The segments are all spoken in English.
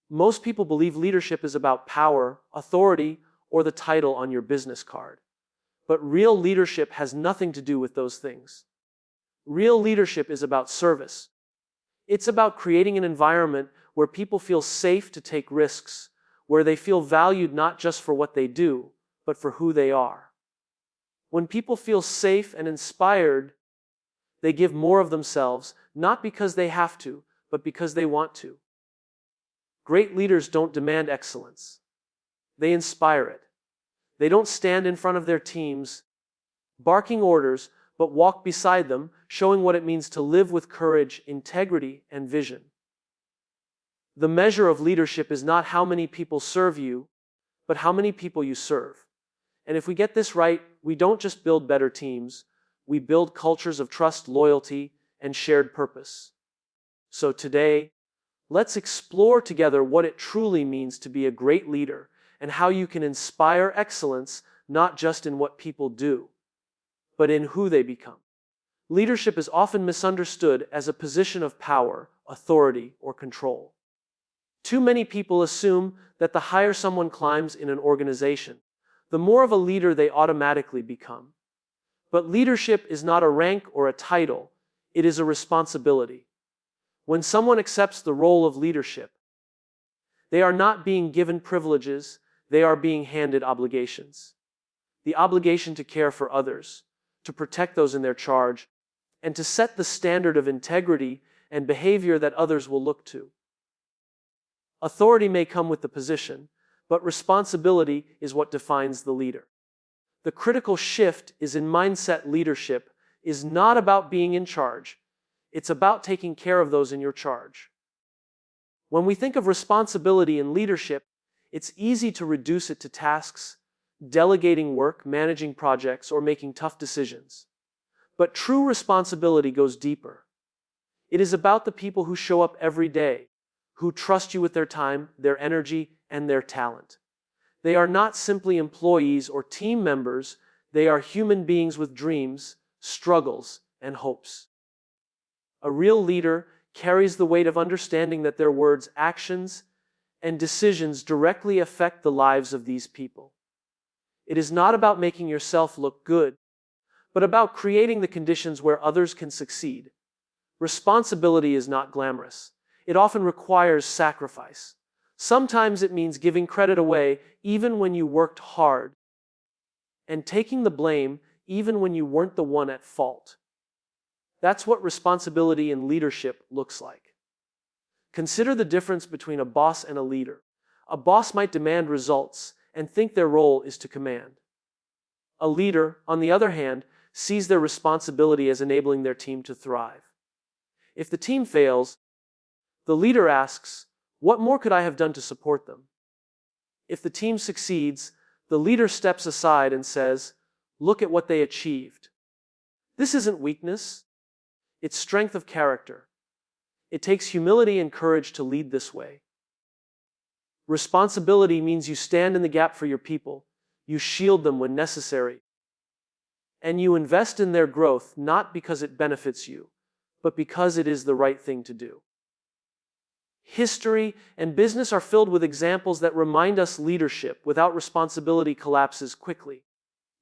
Most people believe leadership is about power, authority, or the title on your business card. But real leadership has nothing to do with those things. Real leadership is about service. It's about creating an environment where people feel safe to take risks, where they feel valued not just for what they do, but for who they are. When people feel safe and inspired, they give more of themselves, not because they have to, but because they want to. Great leaders don't demand excellence. They inspire it. They don't stand in front of their teams, barking orders, but walk beside them, showing what it means to live with courage, integrity, and vision. The measure of leadership is not how many people serve you, but how many people you serve. And if we get this right, we don't just build better teams, we build cultures of trust, loyalty, and shared purpose. So today, let's explore together what it truly means to be a great leader and how you can inspire excellence not just in what people do, but in who they become. Leadership is often misunderstood as a position of power, authority, or control. Too many people assume that the higher someone climbs in an organization, the more of a leader they automatically become. But leadership is not a rank or a title, it is a responsibility. When someone accepts the role of leadership, they are not being given privileges, they are being handed obligations. The obligation to care for others, to protect those in their charge, and to set the standard of integrity and behavior that others will look to. Authority may come with the position, but responsibility is what defines the leader. The critical shift is in mindset. Leadership is not about being in charge. It's about taking care of those in your charge. When we think of responsibility in leadership, it's easy to reduce it to tasks, delegating work, managing projects, or making tough decisions. But true responsibility goes deeper. It is about the people who show up every day, who trust you with their time, their energy, and their talent. They are not simply employees or team members, they are human beings with dreams, struggles, and hopes. A real leader carries the weight of understanding that their words, actions, and decisions directly affect the lives of these people. It is not about making yourself look good, but about creating the conditions where others can succeed. Responsibility is not glamorous. It often requires sacrifice. Sometimes it means giving credit away even when you worked hard, and taking the blame even when you weren't the one at fault. That's what responsibility in leadership looks like. Consider the difference between a boss and a leader. A boss might demand results and think their role is to command. A leader, on the other hand, sees their responsibility as enabling their team to thrive. If the team fails, the leader asks, "What more could I have done to support them?" If the team succeeds, the leader steps aside and says, "Look at what they achieved." This isn't weakness. It's strength of character. It takes humility and courage to lead this way. Responsibility means you stand in the gap for your people, you shield them when necessary, and you invest in their growth not because it benefits you, but because it is the right thing to do. History and business are filled with examples that remind us leadership without responsibility collapses quickly.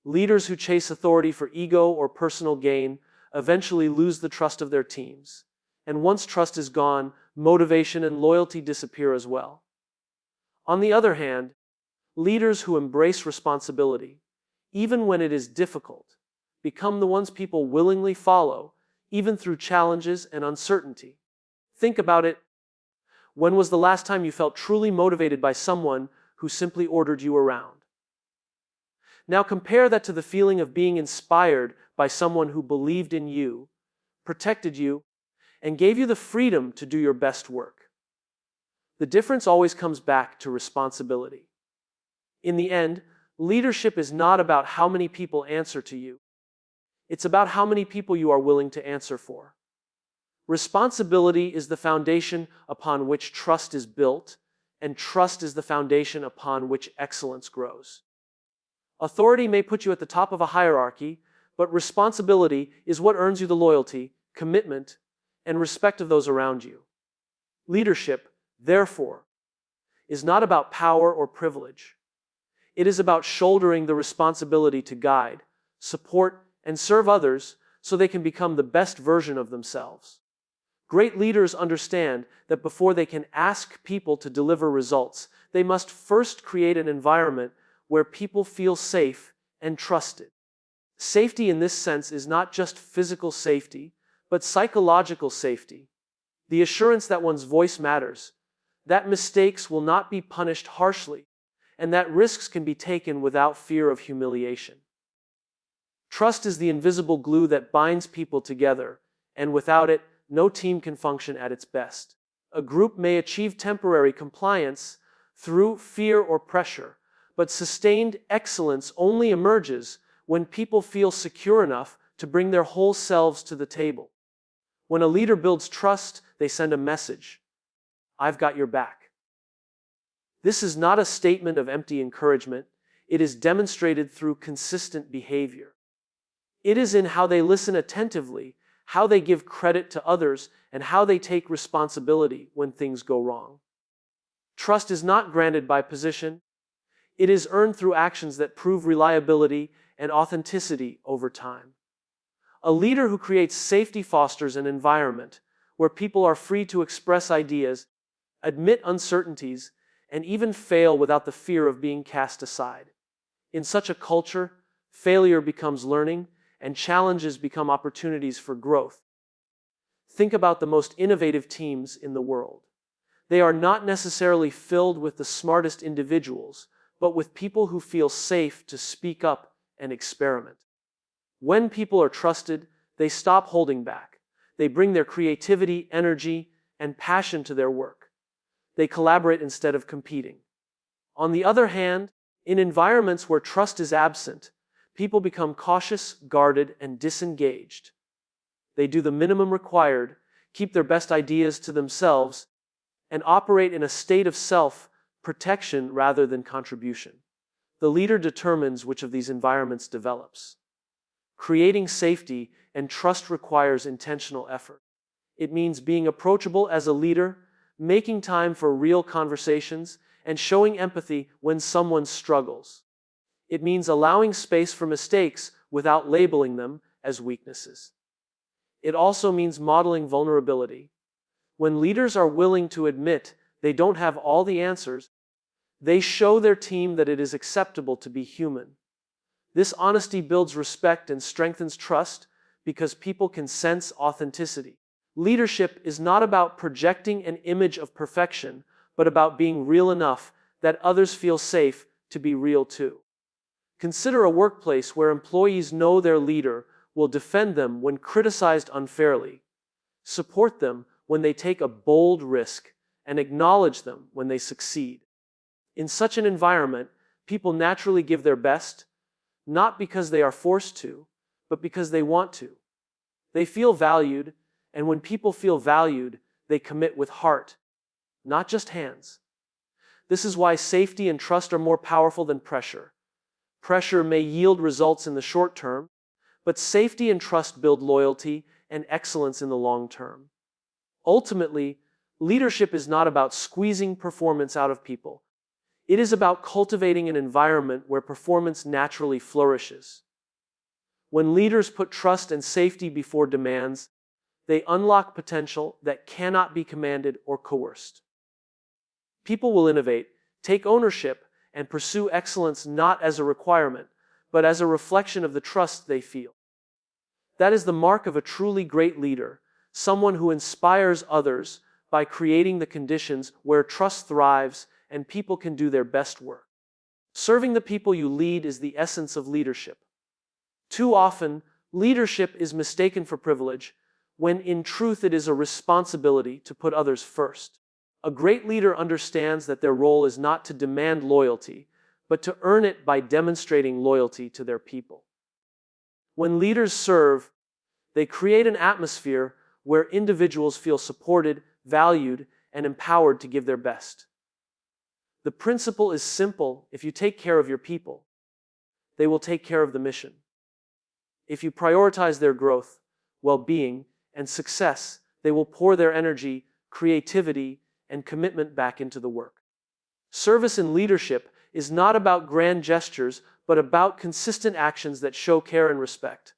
Leaders who chase authority for ego or personal gain eventually lose the trust of their teams. And once trust is gone, motivation and loyalty disappear as well. On the other hand, leaders who embrace responsibility, even when it is difficult, become the ones people willingly follow, even through challenges and uncertainty. Think about it. When was the last time you felt truly motivated by someone who simply ordered you around? Now compare that to the feeling of being inspired by someone who believed in you, protected you, and gave you the freedom to do your best work. The difference always comes back to responsibility. In the end, leadership is not about how many people answer to you. It's about how many people you are willing to answer for. Responsibility is the foundation upon which trust is built, and trust is the foundation upon which excellence grows. Authority may put you at the top of a hierarchy, but responsibility is what earns you the loyalty, commitment, and respect of those around you. Leadership, therefore, is not about power or privilege. It is about shouldering the responsibility to guide, support, and serve others so they can become the best version of themselves. Great leaders understand that before they can ask people to deliver results, they must first create an environment where people feel safe and trusted. Safety in this sense is not just physical safety, but psychological safety. The assurance that one's voice matters, that mistakes will not be punished harshly, and that risks can be taken without fear of humiliation. Trust is the invisible glue that binds people together, and without it, no team can function at its best. A group may achieve temporary compliance through fear or pressure, but sustained excellence only emerges when people feel secure enough to bring their whole selves to the table. When a leader builds trust, they send a message: "I've got your back." This is not a statement of empty encouragement. It is demonstrated through consistent behavior. It is in how they listen attentively, how they give credit to others, and how they take responsibility when things go wrong. Trust is not granted by position. It is earned through actions that prove reliability and authenticity over time. A leader who creates safety fosters an environment where people are free to express ideas, admit uncertainties, and even fail without the fear of being cast aside. In such a culture, failure becomes learning, and challenges become opportunities for growth. Think about the most innovative teams in the world. They are not necessarily filled with the smartest individuals, but with people who feel safe to speak up and experiment. When people are trusted, they stop holding back. They bring their creativity, energy, and passion to their work. They collaborate instead of competing. On the other hand, in environments where trust is absent, people become cautious, guarded, and disengaged. They do the minimum required, keep their best ideas to themselves, and operate in a state of self-protection rather than contribution. The leader determines which of these environments develops. Creating safety and trust requires intentional effort. It means being approachable as a leader, making time for real conversations, and showing empathy when someone struggles. It means allowing space for mistakes without labeling them as weaknesses. It also means modeling vulnerability. When leaders are willing to admit they don't have all the answers, they show their team that it is acceptable to be human. This honesty builds respect and strengthens trust because people can sense authenticity. Leadership is not about projecting an image of perfection, but about being real enough that others feel safe to be real too. Consider a workplace where employees know their leader will defend them when criticized unfairly, support them when they take a bold risk, and acknowledge them when they succeed. In such an environment, people naturally give their best, not because they are forced to, but because they want to. They feel valued, and when people feel valued, they commit with heart, not just hands. This is why safety and trust are more powerful than pressure. Pressure may yield results in the short term, but safety and trust build loyalty and excellence in the long term. Ultimately, leadership is not about squeezing performance out of people. It is about cultivating an environment where performance naturally flourishes. When leaders put trust and safety before demands, they unlock potential that cannot be commanded or coerced. People will innovate, take ownership, and pursue excellence not as a requirement, but as a reflection of the trust they feel. That is the mark of a truly great leader, someone who inspires others by creating the conditions where trust thrives and people can do their best work. Serving the people you lead is the essence of leadership. Too often, leadership is mistaken for privilege, when in truth it is a responsibility to put others first. A great leader understands that their role is not to demand loyalty, but to earn it by demonstrating loyalty to their people. When leaders serve, they create an atmosphere where individuals feel supported, valued, and empowered to give their best. The principle is simple: if you take care of your people, they will take care of the mission. If you prioritize their growth, well-being, and success, they will pour their energy, creativity, and commitment back into the work. Service in leadership is not about grand gestures, but about consistent actions that show care and respect.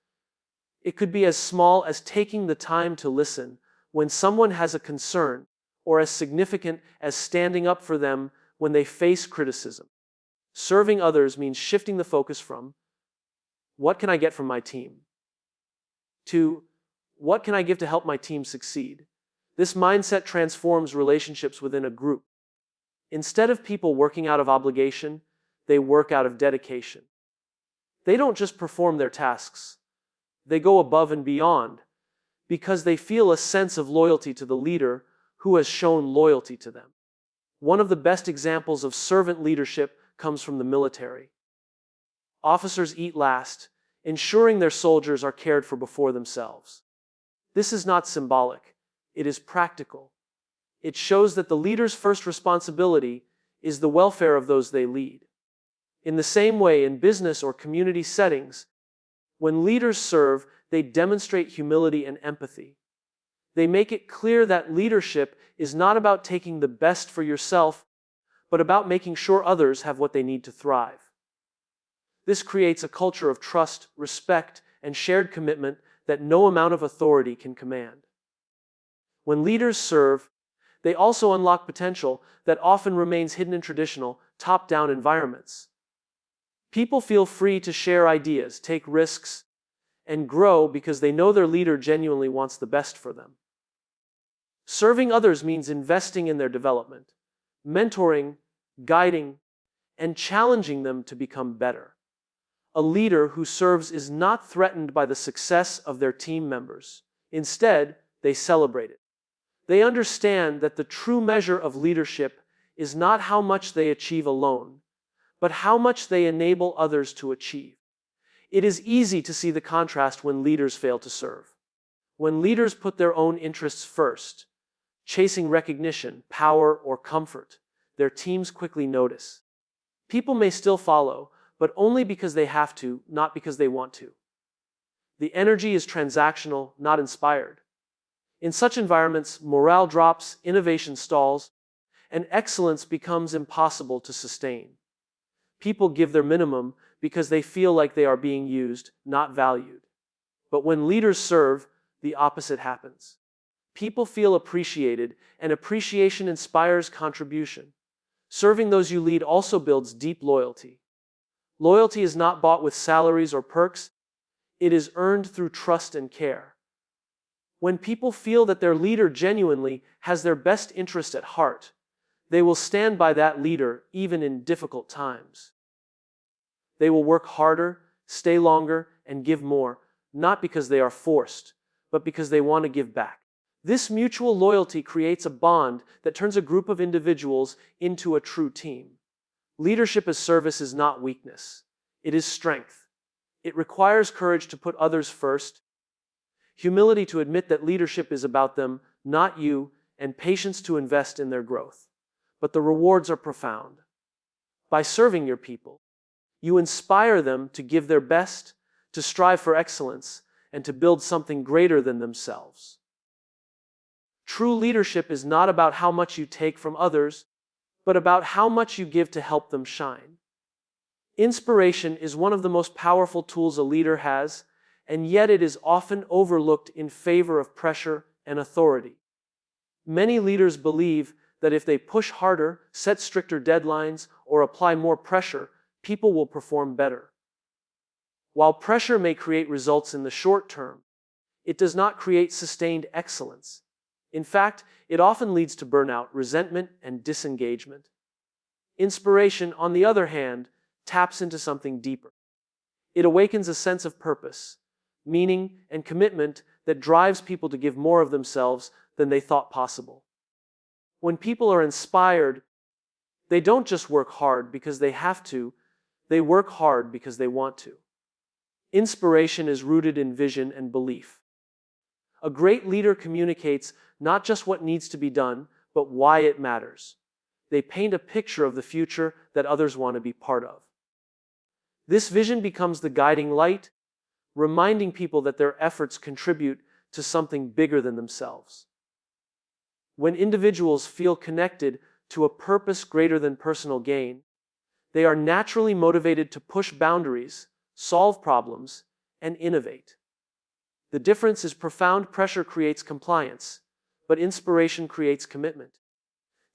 It could be as small as taking the time to listen when someone has a concern, or as significant as standing up for them when they face criticism. Serving others means shifting the focus from, what can I get from my team, to, what can I give to help my team succeed? This mindset transforms relationships within a group. Instead of people working out of obligation, they work out of dedication. They don't just perform their tasks. They go above and beyond because they feel a sense of loyalty to the leader who has shown loyalty to them. One of the best examples of servant leadership comes from the military. Officers eat last, ensuring their soldiers are cared for before themselves. This is not symbolic. It is practical. It shows that the leader's first responsibility is the welfare of those they lead. In the same way, in business or community settings, when leaders serve, they demonstrate humility and empathy. They make it clear that leadership is not about taking the best for yourself, but about making sure others have what they need to thrive. This creates a culture of trust, respect, and shared commitment that no amount of authority can command. When leaders serve, they also unlock potential that often remains hidden in traditional, top-down environments. People feel free to share ideas, take risks, and grow because they know their leader genuinely wants the best for them. Serving others means investing in their development, mentoring, guiding, and challenging them to become better. A leader who serves is not threatened by the success of their team members. Instead, they celebrate it. They understand that the true measure of leadership is not how much they achieve alone, but how much they enable others to achieve. It is easy to see the contrast when leaders fail to serve. When leaders put their own interests first, chasing recognition, power, or comfort, their teams quickly notice. People may still follow, but only because they have to, not because they want to. The energy is transactional, not inspired. In such environments, morale drops, innovation stalls, and excellence becomes impossible to sustain. People give their minimum because they feel like they are being used, not valued. But when leaders serve, the opposite happens. People feel appreciated, and appreciation inspires contribution. Serving those you lead also builds deep loyalty. Loyalty is not bought with salaries or perks. It is earned through trust and care. When people feel that their leader genuinely has their best interest at heart, they will stand by that leader even in difficult times. They will work harder, stay longer, and give more, not because they are forced, but because they want to give back. This mutual loyalty creates a bond that turns a group of individuals into a true team. Leadership as service is not weakness. It is strength. It requires courage to put others first, humility to admit that leadership is about them, not you, and patience to invest in their growth. But the rewards are profound. By serving your people, you inspire them to give their best, to strive for excellence, and to build something greater than themselves. True leadership is not about how much you take from others, but about how much you give to help them shine. Inspiration is one of the most powerful tools a leader has, and yet it is often overlooked in favor of pressure and authority. Many leaders believe that if they push harder, set stricter deadlines, or apply more pressure, people will perform better. While pressure may create results in the short term, it does not create sustained excellence. In fact, it often leads to burnout, resentment, and disengagement. Inspiration, on the other hand, taps into something deeper. It awakens a sense of purpose, meaning, and commitment that drives people to give more of themselves than they thought possible. When people are inspired, they don't just work hard because they have to, they work hard because they want to. Inspiration is rooted in vision and belief. A great leader communicates not just what needs to be done, but why it matters. They paint a picture of the future that others want to be part of. This vision becomes the guiding light, reminding people that their efforts contribute to something bigger than themselves. When individuals feel connected to a purpose greater than personal gain. They are naturally motivated to push boundaries, solve problems, and innovate. The difference is profound pressure creates compliance, but inspiration creates commitment.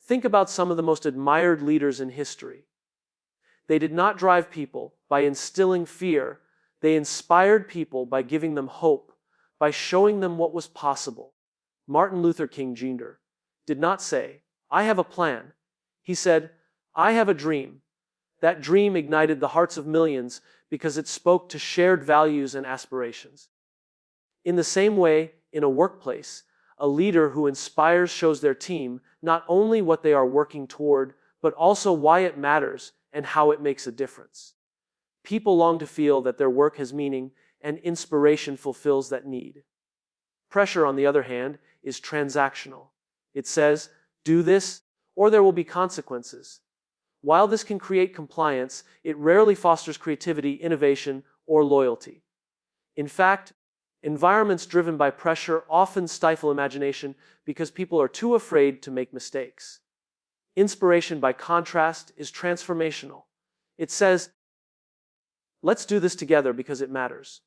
Think about some of the most admired leaders in history. They did not drive people by instilling fear. They inspired people by giving them hope, by showing them what was possible. Martin Luther King Jr. did not say, "I have a plan." He said, "I have a dream." That dream ignited the hearts of millions because it spoke to shared values and aspirations. In the same way, in a workplace, a leader who inspires shows their team not only what they are working toward, but also why it matters and how it makes a difference. People long to feel that their work has meaning, and inspiration fulfills that need. Pressure, on the other hand, is transactional. It says, "Do this, or there will be consequences." While this can create compliance, it rarely fosters creativity, innovation, or loyalty. In fact, environments driven by pressure often stifle imagination because people are too afraid to make mistakes. Inspiration, by contrast, is transformational. It says, "Let's do this together because it matters."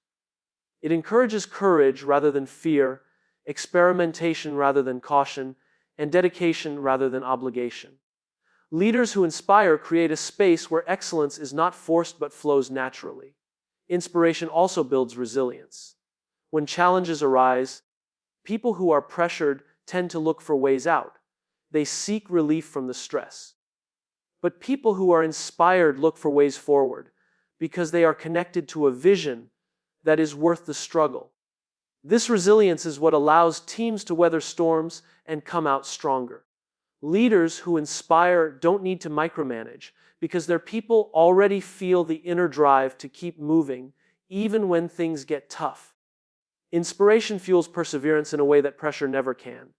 It encourages courage rather than fear, experimentation rather than caution, and dedication rather than obligation. Leaders who inspire create a space where excellence is not forced but flows naturally. Inspiration also builds resilience. When challenges arise, people who are pressured tend to look for ways out. They seek relief from the stress. But people who are inspired look for ways forward because they are connected to a vision that is worth the struggle. This resilience is what allows teams to weather storms and come out stronger. Leaders who inspire don't need to micromanage because their people already feel the inner drive to keep moving even when things get tough. Inspiration fuels perseverance in a way that pressure never can.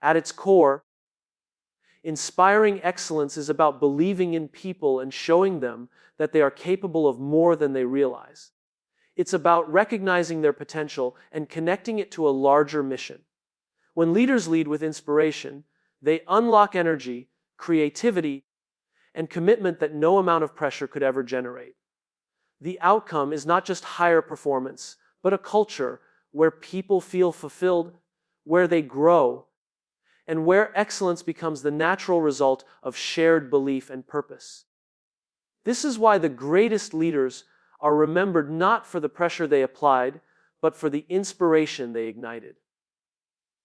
At its core, inspiring excellence is about believing in people and showing them that they are capable of more than they realize. It's about recognizing their potential and connecting it to a larger mission. When leaders lead with inspiration, they unlock energy, creativity, and commitment that no amount of pressure could ever generate. The outcome is not just higher performance, but a culture where people feel fulfilled, where they grow, and where excellence becomes the natural result of shared belief and purpose. This is why the greatest leaders are remembered not for the pressure they applied, but for the inspiration they ignited.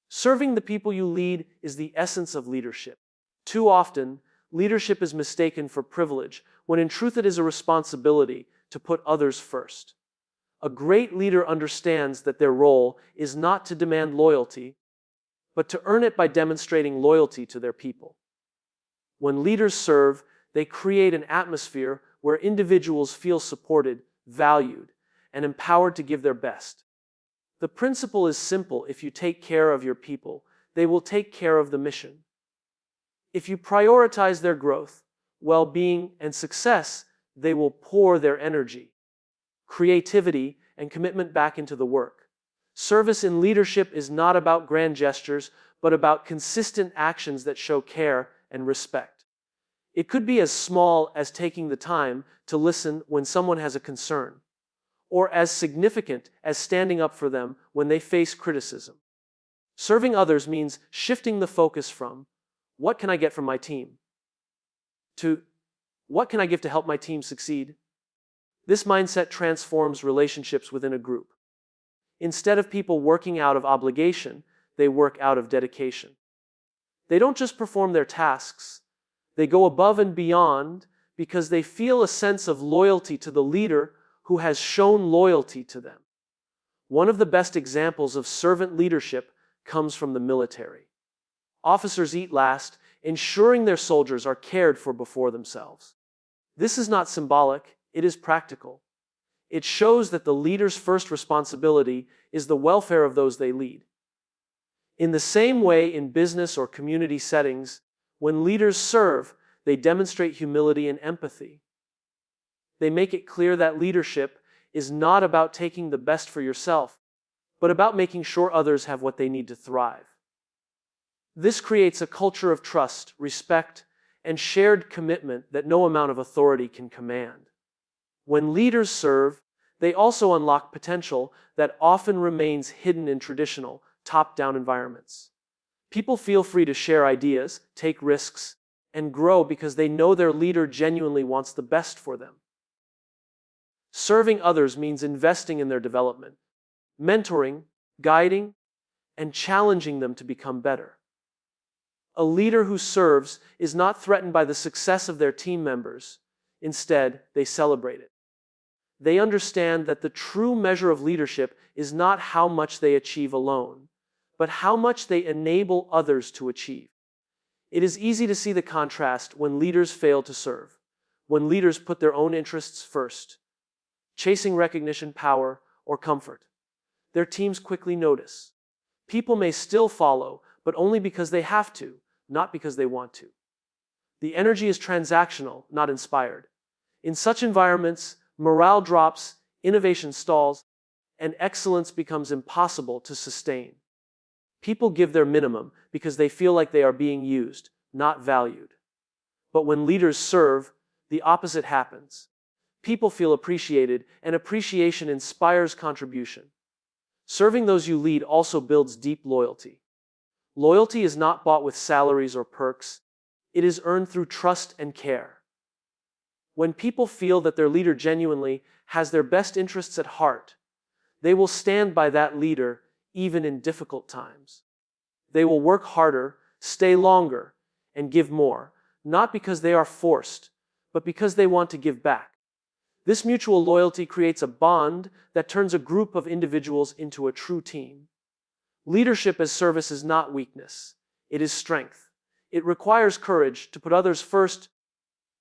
Serving the people you lead is the essence of leadership. Too often, leadership is mistaken for privilege, when in truth it is a responsibility to put others first. A great leader understands that their role is not to demand loyalty, but to earn it by demonstrating loyalty to their people. When leaders serve, they create an atmosphere where individuals feel supported, valued, and empowered to give their best. The principle is simple: if you take care of your people, they will take care of the mission. If you prioritize their growth, well-being, and success, they will pour their energy, creativity, and commitment back into the work. Service in leadership is not about grand gestures, but about consistent actions that show care and respect. It could be as small as taking the time to listen when someone has a concern, or as significant as standing up for them when they face criticism. Serving others means shifting the focus from, "What can I get from my team?" to, "What can I give to help my team succeed?" This mindset transforms relationships within a group. Instead of people working out of obligation, they work out of dedication. They don't just perform their tasks, they go above and beyond because they feel a sense of loyalty to the leader who has shown loyalty to them. One of the best examples of servant leadership comes from the military. Officers eat last, ensuring their soldiers are cared for before themselves. This is not symbolic, it is practical. It shows that the leader's first responsibility is the welfare of those they lead. In the same way, in business or community settings, when leaders serve, they demonstrate humility and empathy. They make it clear that leadership is not about taking the best for yourself, but about making sure others have what they need to thrive. This creates a culture of trust, respect, and shared commitment that no amount of authority can command. When leaders serve, they also unlock potential that often remains hidden in traditional, top-down environments. People feel free to share ideas, take risks, and grow because they know their leader genuinely wants the best for them. Serving others means investing in their development, mentoring, guiding, and challenging them to become better. A leader who serves is not threatened by the success of their team members. Instead, they celebrate it. They understand that the true measure of leadership is not how much they achieve alone, but how much they enable others to achieve. It is easy to see the contrast when leaders fail to serve, when leaders put their own interests first, chasing recognition, power, or comfort. Their teams quickly notice. People may still follow, but only because they have to, not because they want to. The energy is transactional, not inspired. In such environments, morale drops, innovation stalls, and excellence becomes impossible to sustain. People give their minimum because they feel like they are being used, not valued. But when leaders serve, the opposite happens. People feel appreciated, and appreciation inspires contribution. Serving those you lead also builds deep loyalty. Loyalty is not bought with salaries or perks. It is earned through trust and care. When people feel that their leader genuinely has their best interests at heart, they will stand by that leader even in difficult times. They will work harder, stay longer, and give more, not because they are forced, but because they want to give back. This mutual loyalty creates a bond that turns a group of individuals into a true team. Leadership as service is not weakness, it is strength. It requires courage to put others first,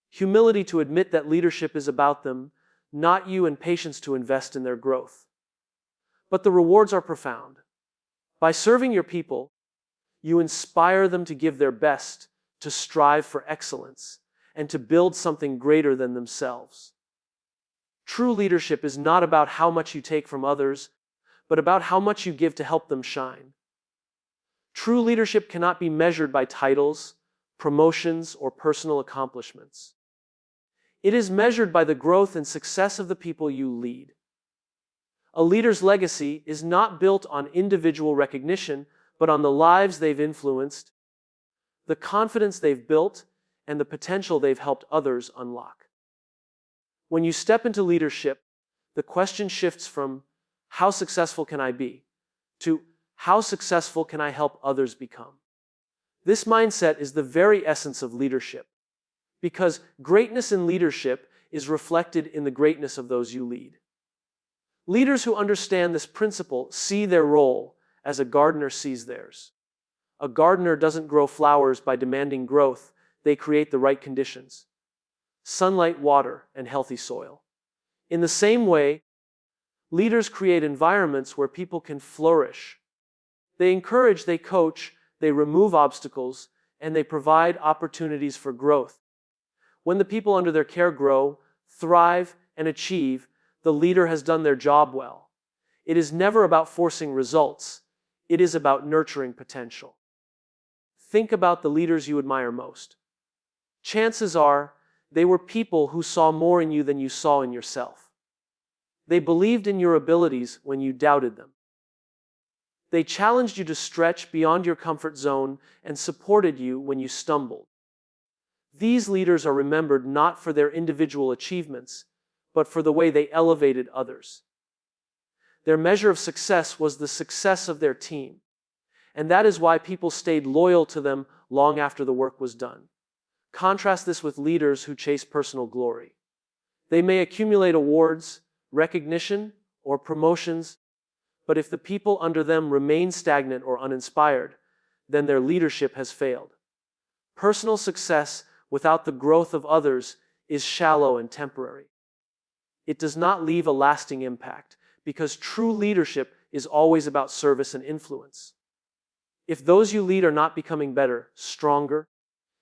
humility to admit that leadership is about them, not you, and patience to invest in their growth. But the rewards are profound. By serving your people, you inspire them to give their best, to strive for excellence, and to build something greater than themselves. True leadership is not about how much you take from others, but about how much you give to help them shine. True leadership cannot be measured by titles, promotions, or personal accomplishments. It is measured by the growth and success of the people you lead. A leader's legacy is not built on individual recognition, but on the lives they've influenced, the confidence they've built, and the potential they've helped others unlock. When you step into leadership, the question shifts from how successful can I be to how successful can I help others become? This mindset is the very essence of leadership, because greatness in leadership is reflected in the greatness of those you lead. Leaders who understand this principle see their role as a gardener sees theirs. A gardener doesn't grow flowers by demanding growth, they create the right conditions: sunlight, water, and healthy soil. In the same way, leaders create environments where people can flourish. They encourage, they coach, they remove obstacles, and they provide opportunities for growth. When the people under their care grow, thrive, and achieve, the leader has done their job well. It is never about forcing results. It is about nurturing potential. Think about the leaders you admire most. Chances are, they were people who saw more in you than you saw in yourself. They believed in your abilities when you doubted them. They challenged you to stretch beyond your comfort zone and supported you when you stumbled. These leaders are remembered not for their individual achievements, but for the way they elevated others. Their measure of success was the success of their team, and that is why people stayed loyal to them long after the work was done. Contrast this with leaders who chase personal glory. They may accumulate awards, recognition, or promotions, but if the people under them remain stagnant or uninspired, then their leadership has failed. Personal success without the growth of others is shallow and temporary. It does not leave a lasting impact, because true leadership is always about service and influence. If those you lead are not becoming better, stronger,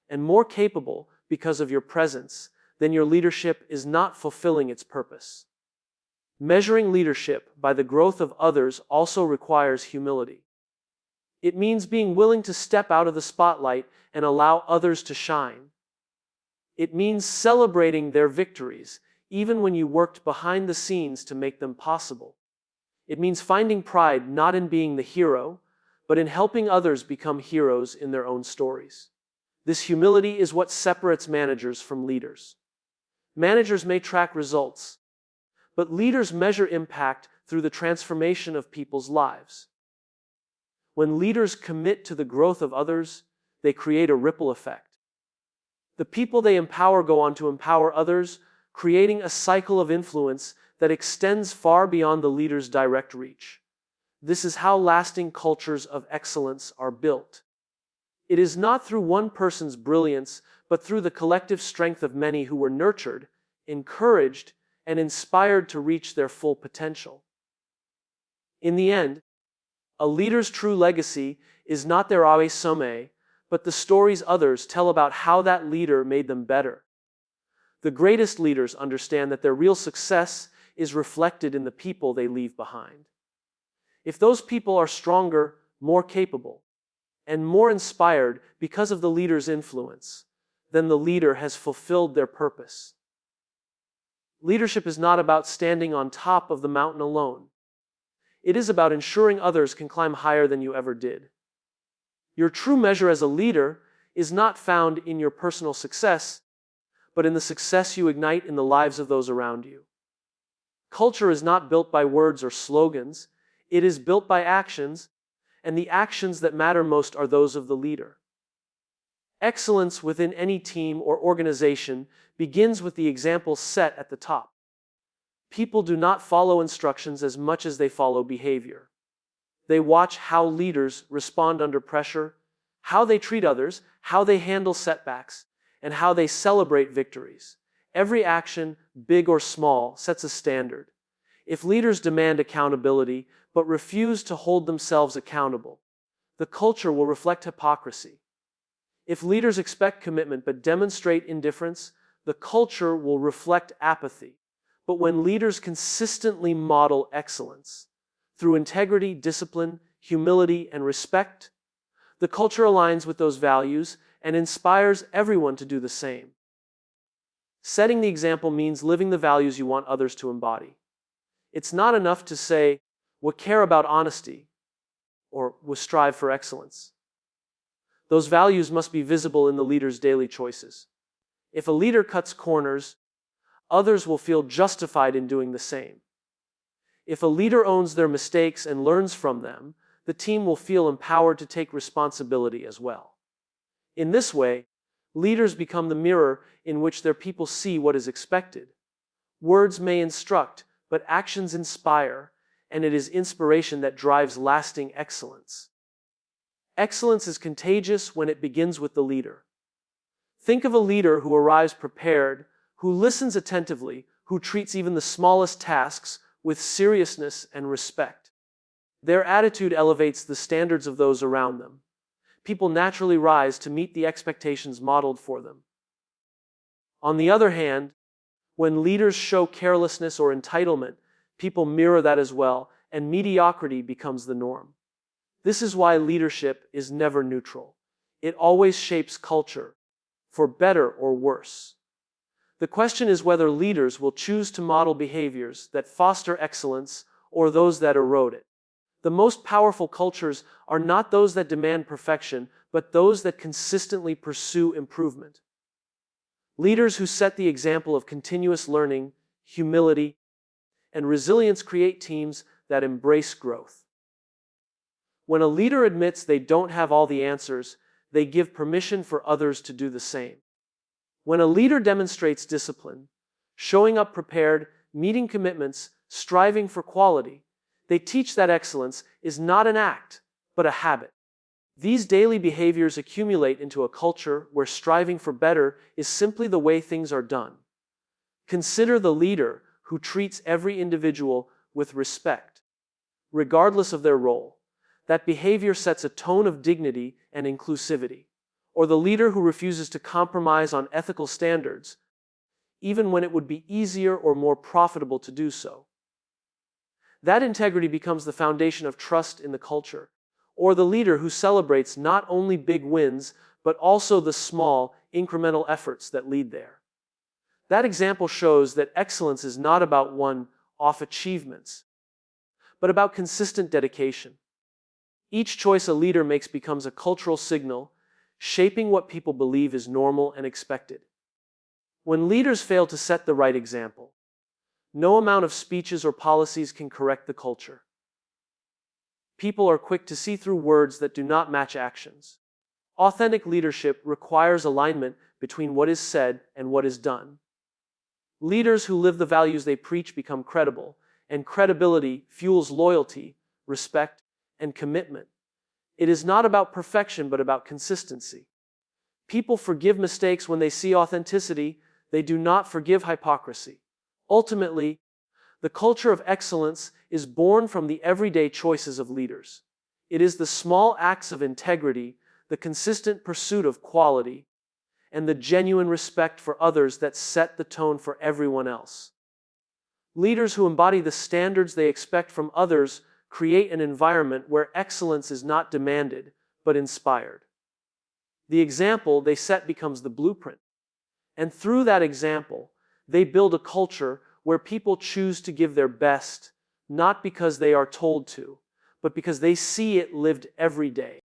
and more capable because of your presence, then your leadership is not fulfilling its purpose. Measuring leadership by the growth of others also requires humility. It means being willing to step out of the spotlight and allow others to shine. It means celebrating their victories, even when you worked behind the scenes to make them possible. It means finding pride not in being the hero, but in helping others become heroes in their own stories. This humility is what separates managers from leaders. Managers may track results, but leaders measure impact through the transformation of people's lives. When leaders commit to the growth of others, they create a ripple effect. The people they empower go on to empower others, creating a cycle of influence that extends far beyond the leader's direct reach. This is how lasting cultures of excellence are built. It is not through one person's brilliance, but through the collective strength of many who were nurtured, encouraged, and inspired to reach their full potential. In the end, a leader's true legacy is not their awe somme, but the stories others tell about how that leader made them better. The greatest leaders understand that their real success is reflected in the people they leave behind. If those people are stronger, more capable, and more inspired because of the leader's influence, then the leader has fulfilled their purpose. Leadership is not about standing on top of the mountain alone. It is about ensuring others can climb higher than you ever did. Your true measure as a leader is not found in your personal success, but in the success you ignite in the lives of those around you. Culture is not built by words or slogans, it is built by actions, and the actions that matter most are those of the leader. Excellence within any team or organization begins with the example set at the top. People do not follow instructions as much as they follow behavior. They watch how leaders respond under pressure, how they treat others, how they handle setbacks, and how they celebrate victories. Every action, big or small, sets a standard. If leaders demand accountability but refuse to hold themselves accountable, the culture will reflect hypocrisy. If leaders expect commitment but demonstrate indifference, the culture will reflect apathy. But when leaders consistently model excellence through integrity, discipline, humility, and respect, the culture aligns with those values and inspires everyone to do the same. Setting the example means living the values you want others to embody. It's not enough to say, "We care about honesty," or "we strive for excellence." Those values must be visible in the leader's daily choices. If a leader cuts corners, others will feel justified in doing the same. If a leader owns their mistakes and learns from them, the team will feel empowered to take responsibility as well. In this way, leaders become the mirror in which their people see what is expected. Words may instruct, but actions inspire, and it is inspiration that drives lasting excellence. Excellence is contagious when it begins with the leader. Think of a leader who arrives prepared, who listens attentively, who treats even the smallest tasks with seriousness and respect. Their attitude elevates the standards of those around them. People naturally rise to meet the expectations modeled for them. On the other hand, when leaders show carelessness or entitlement, people mirror that as well, and mediocrity becomes the norm. This is why leadership is never neutral. It always shapes culture, for better or worse. The question is whether leaders will choose to model behaviors that foster excellence or those that erode it. The most powerful cultures are not those that demand perfection, but those that consistently pursue improvement. Leaders who set the example of continuous learning, humility, and resilience create teams that embrace growth. When a leader admits they don't have all the answers, they give permission for others to do the same. When a leader demonstrates discipline, showing up prepared, meeting commitments, striving for quality, they teach that excellence is not an act, but a habit. These daily behaviors accumulate into a culture where striving for better is simply the way things are done. Consider the leader who treats every individual with respect, regardless of their role. That behavior sets a tone of dignity and inclusivity. Or the leader who refuses to compromise on ethical standards, even when it would be easier or more profitable to do so. That integrity becomes the foundation of trust in the culture. Or the leader who celebrates not only big wins, but also the small, incremental efforts that lead there. That example shows that excellence is not about one-off achievements, but about consistent dedication. Each choice a leader makes becomes a cultural signal, shaping what people believe is normal and expected. When leaders fail to set the right example, no amount of speeches or policies can correct the culture. People are quick to see through words that do not match actions. Authentic leadership requires alignment between what is said and what is done. Leaders who live the values they preach become credible, and credibility fuels loyalty, respect, and commitment. It is not about perfection, but about consistency. People forgive mistakes when they see authenticity. They do not forgive hypocrisy. Ultimately, the culture of excellence is born from the everyday choices of leaders. It is the small acts of integrity, the consistent pursuit of quality, and the genuine respect for others that set the tone for everyone else. Leaders who embody the standards they expect from others create an environment where excellence is not demanded, but inspired. The example they set becomes the blueprint. And through that example, they build a culture where people choose to give their best, not because they are told to, but because they see it lived every day.